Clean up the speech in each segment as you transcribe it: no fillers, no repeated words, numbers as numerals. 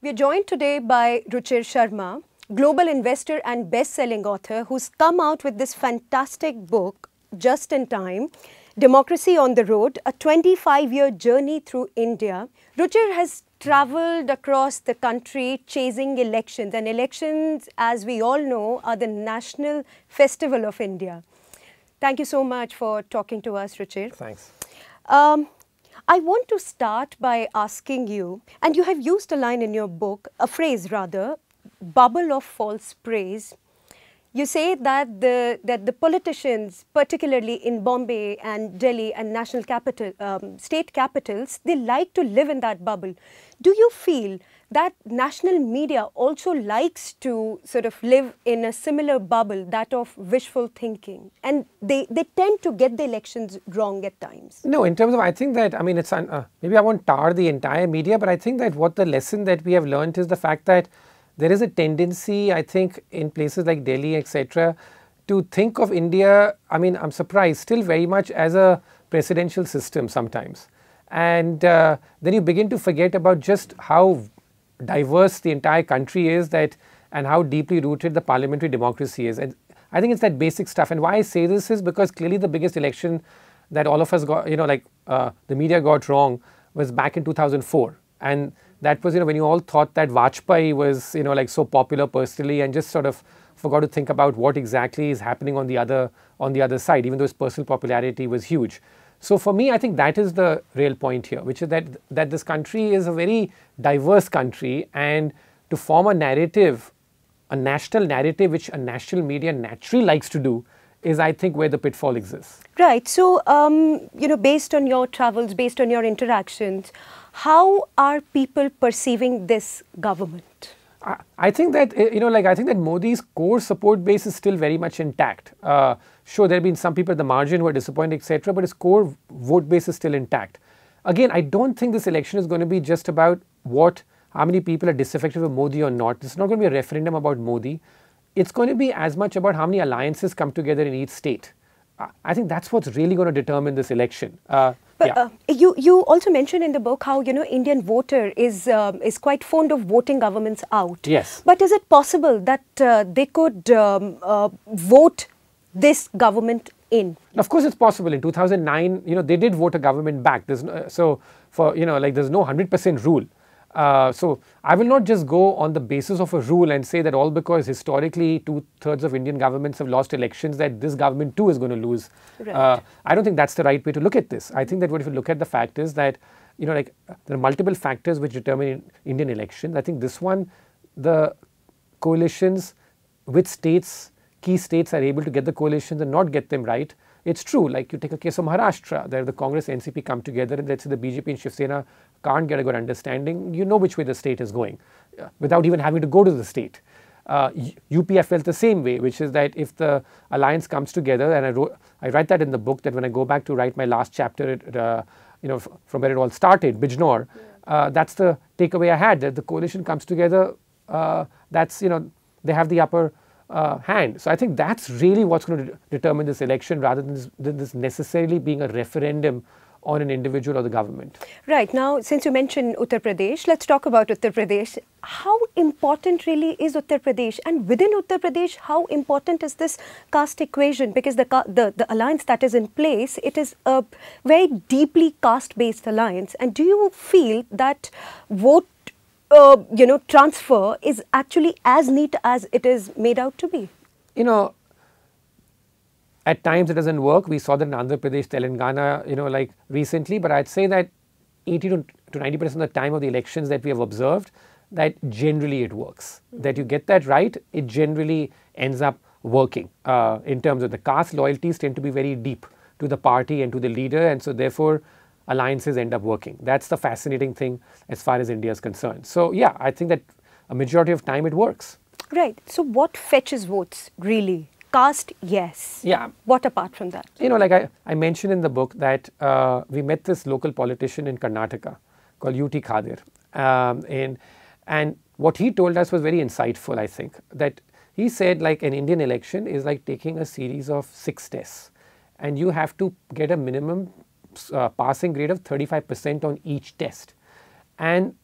We are joined today by Ruchir Sharma, global investor and best-selling author who's come out with this fantastic book, just in time, Democracy on the Road, a 25-year journey through India. Ruchir has traveled across the country chasing elections, and elections, as we all know, are the national festival of India. Thank you so much for talking to us, Ruchir. Thanks. I want to start by asking you, and you have used a line in your book, a phrase rather, bubble of false praise. You say that the politicians, particularly in Bombay and Delhi and national capital, state capitals, they like to live in that bubble. Do you feel that national media also likes to sort of live in a similar bubble, that of wishful thinking, and they tend to get the elections wrong at times? No, in terms of, I think that, I mean, it's maybe I won't tar the entire media, but I think that what the lesson that we have learned is the fact that there is a tendency, I think, in places like Delhi, etc., to think of India, I mean, I'm surprised, still very much as a presidential system sometimes. And then you begin to forget about just how diverse the entire country is, and how deeply rooted the parliamentary democracy is. And I think it's that basic stuff. And why I say this is because clearly the biggest election that all of us got, the media got wrong was back in 2004. And that was, when you all thought that Vajpayee was, so popular personally, and just sort of forgot to think about what exactly is happening on the other side, even though his personal popularity was huge. So for me, I think that is the real point here, which is that this country is a very diverse country, and to form a narrative, a national narrative, which a national media naturally likes to do, is, I think, where the pitfall exists. Right. So, based on your travels, based on your interactions, how are people perceiving this government? I think that, I think that Modi's core support base is still very much intact. Sure, there have been some people at the margin who are disappointed, etc., but his core vote base is still intact. Again, I don't think this election is going to be just about how many people are disaffected with Modi or not. This is not going to be a referendum about Modi. It's going to be as much about how many alliances come together in each state. I think that's what's really going to determine this election. You also mentioned in the book how Indian voter is quite fond of voting governments out. Yes. But is it possible that they could vote this government in? Of course, it's possible. In 2009, they did vote a government back. There's no 100% rule. So I will not just go on the basis of a rule and say that all because historically 2/3 of Indian governments have lost elections, that this government too is going to lose. Right. I don't think that's the right way to look at this. I think that if you look at the fact is that, there are multiple factors which determine Indian elections. I think this one, the coalitions with states, key states are able to get the coalitions and not get them right. It's true, like you take a case of Maharashtra, there the Congress NCP come together, and let's say the BJP and Shiv Sena can't get a good understanding, you know which way the state is going, without even having to go to the state. UP I felt the same way, which is that if the alliance comes together, and I write that in the book, that when I go back to write my last chapter, from where it all started, Bijnor, that's the takeaway I had, that the coalition comes together, they have the upper hand. So I think that's really what's going to determine this election, rather than this necessarily being a referendum on an individual or the government. Right. Now, since you mentioned Uttar Pradesh, let's talk about Uttar Pradesh. How important really is Uttar Pradesh? And within Uttar Pradesh, how important is this caste equation? Because the alliance that is in place, it is a very deeply caste-based alliance. And do you feel that vote transfer is actually as neat as it is made out to be? At times it doesn't work. We saw that in Andhra Pradesh, Telangana, recently. But I'd say that 80 to 90% of the time of the elections that we have observed, that generally it works. That you get that right, it generally ends up working. In terms of the caste, loyalties tend to be very deep to the party and to the leader, and so therefore alliances end up working. That's the fascinating thing as far as India is concerned. So yeah, I think that a majority of time it works. Right. So what fetches votes really? Caste, yes. Yeah. What apart from that? Like I mentioned in the book that we met this local politician in Karnataka called U.T. Khadir. And what he told us was very insightful, I think. That he said, like, an Indian election is like taking a series of 6 tests. And you have to get a minimum passing grade of 35% on each test. And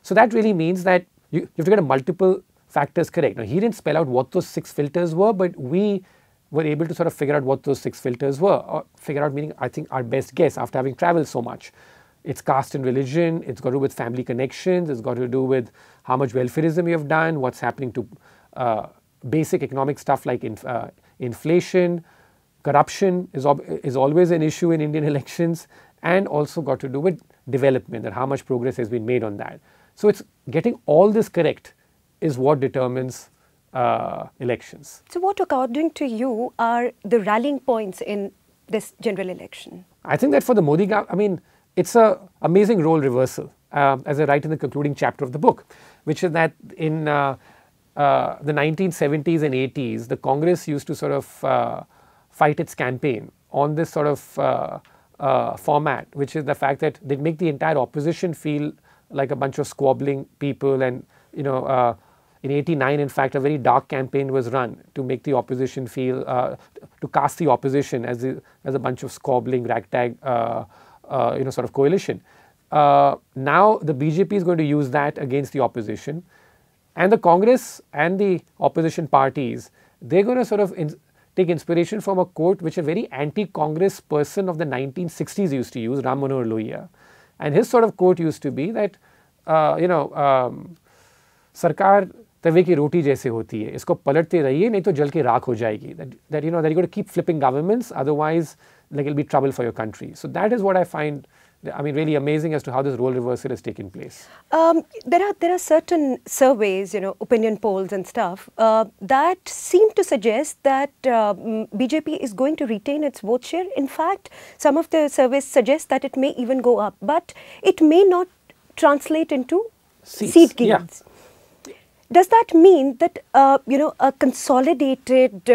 So that really means that you have to get a multiple factors correct. Now, he didn't spell out what those 6 filters were, but we were able to sort of figure out what those 6 filters were, or figure out, meaning I think our best guess after having traveled so much. It's caste and religion, it's got to do with family connections, it's got to do with how much welfareism you have done, what's happening to basic economic stuff like inflation, corruption is always an issue in Indian elections, and also got to do with development and how much progress has been made on that. So it's getting all this correct is what determines elections. So what, according to you, are the rallying points in this general election? I think that for the Modi government, I mean, it's an amazing role reversal, as I write in the concluding chapter of the book, which is that in the 1970s and 80s, the Congress used to sort of fight its campaign on this sort of format, which is the fact that they'd make the entire opposition feel like a bunch of squabbling people. And, you know, in 89, in fact, a very dark campaign was run to make the opposition feel, to cast the opposition as a bunch of squabbling, ragtag, sort of coalition. Now the BJP is going to use that against the opposition, and the Congress and the opposition parties, they're going to sort of take inspiration from a quote which a very anti-Congress person of the 1960s used to use, Ram Manohar Lohia. And his sort of quote used to be that, Sarkar तवे की रोटी जैसे होती है, इसको पलटते रहिए नहीं तो जल के राख हो जाएगी. That you got to keep flipping governments, otherwise like it'll be trouble for your country. So that is what I find, I mean, really amazing as to how this role reversal has taken place. There are certain surveys, you know, opinion polls and stuff that seem to suggest that BJP is going to retain its vote share. In fact, some of the surveys suggest that it may even go up, but it may not translate into seat gains. Yeah. Does that mean that, a consolidated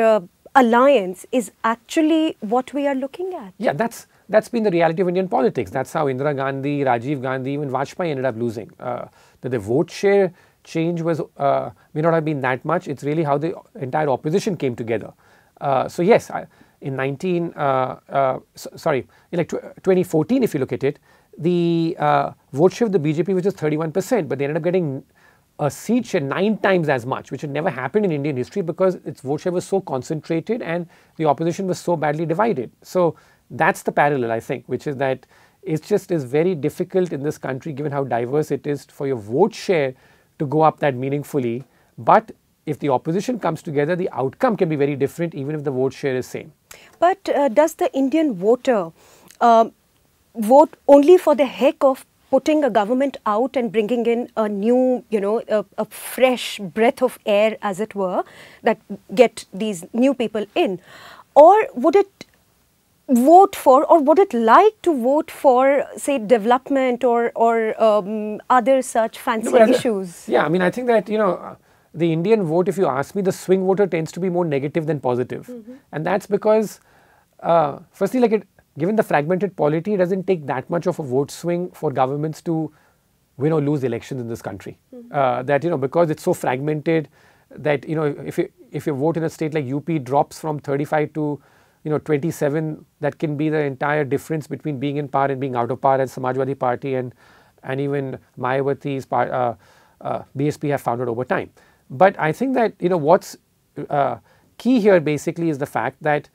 alliance is actually what we are looking at? Yeah, that's been the reality of Indian politics. That's how Indira Gandhi, Rajiv Gandhi, even Vajpayee ended up losing. That the vote share change was may not have been that much. It's really how the entire opposition came together. So yes, in 2014, if you look at it, the vote share of the BJP was just 31%, but they ended up getting a seat share 9 times as much, which had never happened in Indian history because its vote share was so concentrated and the opposition was so badly divided. So that's the parallel, I think, which is that it just is very difficult in this country, given how diverse it is, for your vote share to go up that meaningfully. But if the opposition comes together, the outcome can be very different, even if the vote share is same. But does the Indian voter vote only for the heck of putting a government out and bringing in a new, a fresh breath of air, as it were, that get these new people in? Or would it vote for, or would it like to vote for, say, development or other such fancy issues? Yeah, I mean, I think that, the Indian vote, if you ask me, the swing voter tends to be more negative than positive. Mm-hmm. And that's because, firstly, given the fragmented polity, it doesn't take that much of a vote swing for governments to win or lose elections in this country. Mm-hmm. Because it's so fragmented that, if your vote in a state like UP drops from 35 to 27, that can be the entire difference between being in power and being out of power, as Samajwadi Party and even Mayawati's BSP have found out over time. But I think that, what's key here basically is the fact that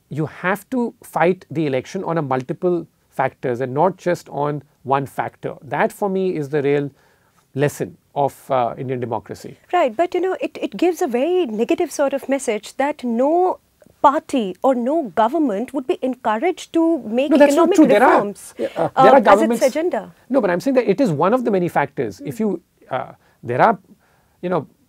you have to fight the election on a multiple factors and not just on one factor. That for me is the real lesson of Indian democracy. Right, but it gives a very negative sort of message that no party or no government would be encouraged to make economic reforms as its agenda. No, but I'm saying that it is one of the many factors. If you, there are,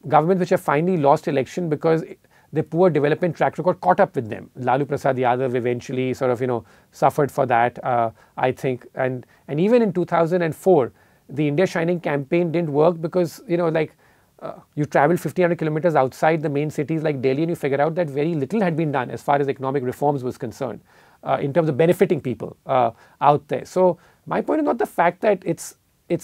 governments which have finally lost election because the poor development track record caught up with them. Lalu Prasad Yadav eventually sort of, suffered for that, I think. And even in 2004, the India Shining campaign didn't work because, you travel 1,500 kilometers outside the main cities like Delhi and you figure out that very little had been done as far as economic reforms was concerned in terms of benefiting people out there. So my point is not the fact that it's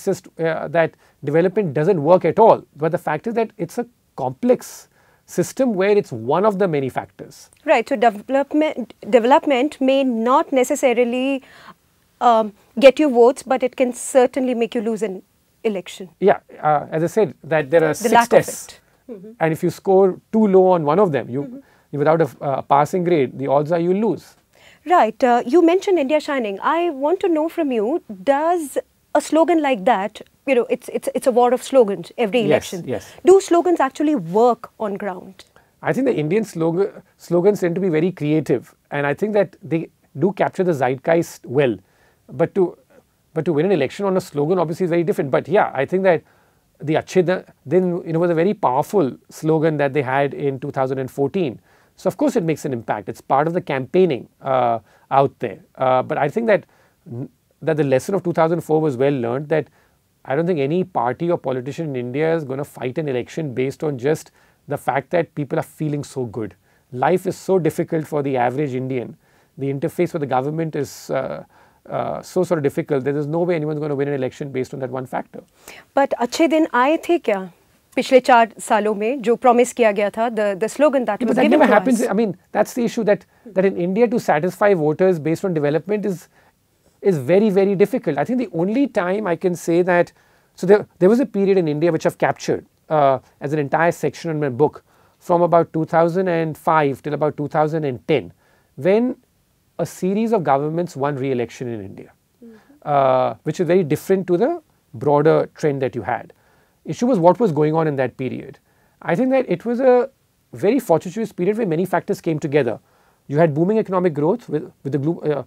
just that development doesn't work at all, but the fact is that it's a complex system where it's one of the many factors. Right. So development may not necessarily get you votes, but it can certainly make you lose an election? Yeah, as I said, that there are The 6 lack tests. of it. And if you score too low on one of them, without a passing grade, the odds are you lose. Right. You mentioned India Shining. I want to know from you, does a slogan like that, you know, it's a war of slogans every election. Yes. Do slogans actually work on ground? I think the Indian slogans tend to be very creative, and I think that they do capture the zeitgeist well. But to win an election on a slogan obviously is very different. But yeah, I think that the Achhe Din was a very powerful slogan that they had in 2014. So of course it makes an impact. It's part of the campaigning out there. But I think that the lesson of 2004 was well learned, that I don't think any party or politician in India is going to fight an election based on just the fact that people are feeling so good. Life is so difficult for the average Indian. The interface with the government is so sort of difficult that there's no way anyone's going to win an election based on that one factor. But अच्छे दिन आए थे क्या? पिछले 4 सालों में जो promise किया गया था, the slogan that was given to us. But that never happens. I mean, that's the issue, that in India to satisfy voters based on development is very, very difficult. I think the only time I can say that, so there was a period in India which I've captured as an entire section in my book from about 2005 till about 2010, when a series of governments won re-election in India, which is very different to the broader trend that you had. Issue was what was going on in that period. I think that it was a very fortuitous period where many factors came together. You had booming economic growth with the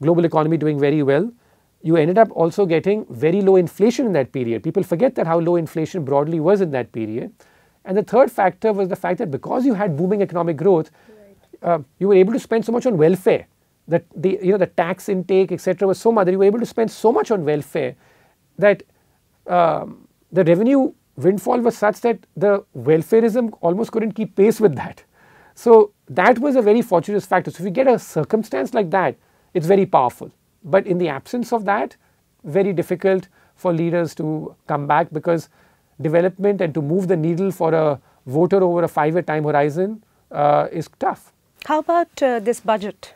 global economy doing very well. You ended up also getting very low inflation in that period. People forget that how low inflation broadly was in that period. And the third factor was the fact that because you had booming economic growth, you were able to spend so much on welfare. That the tax intake, etc., was so much that you were able to spend so much on welfare that the revenue windfall was such that the welfareism almost couldn't keep pace with that. So that was a very fortuitous factor. So if you get a circumstance like that, it's very powerful. But in the absence of that, very difficult for leaders to come back, because development and to move the needle for a voter over a 5-year time horizon is tough. How about this budget?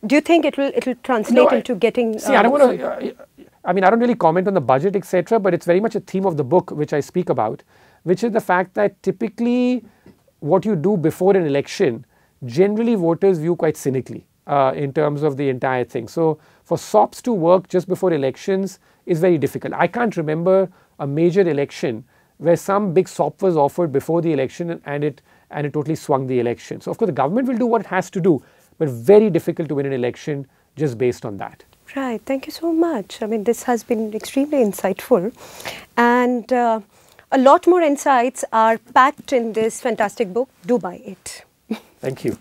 Do you think it will translate into getting? See, I don't want to. I mean, I don't really comment on the budget, etc. But it's very much a theme of the book which I speak about, which is the fact that typically what you do before an election, generally voters view quite cynically in terms of the entire thing. So for SOPs to work just before elections is very difficult. I can't remember a major election where some big SOP was offered before the election and it totally swung the election. So of course the government will do what it has to do, but very difficult to win an election just based on that. Right. Thank you so much. I mean, this has been extremely insightful, and a lot more insights are packed in this fantastic book. Do buy it. Thank you.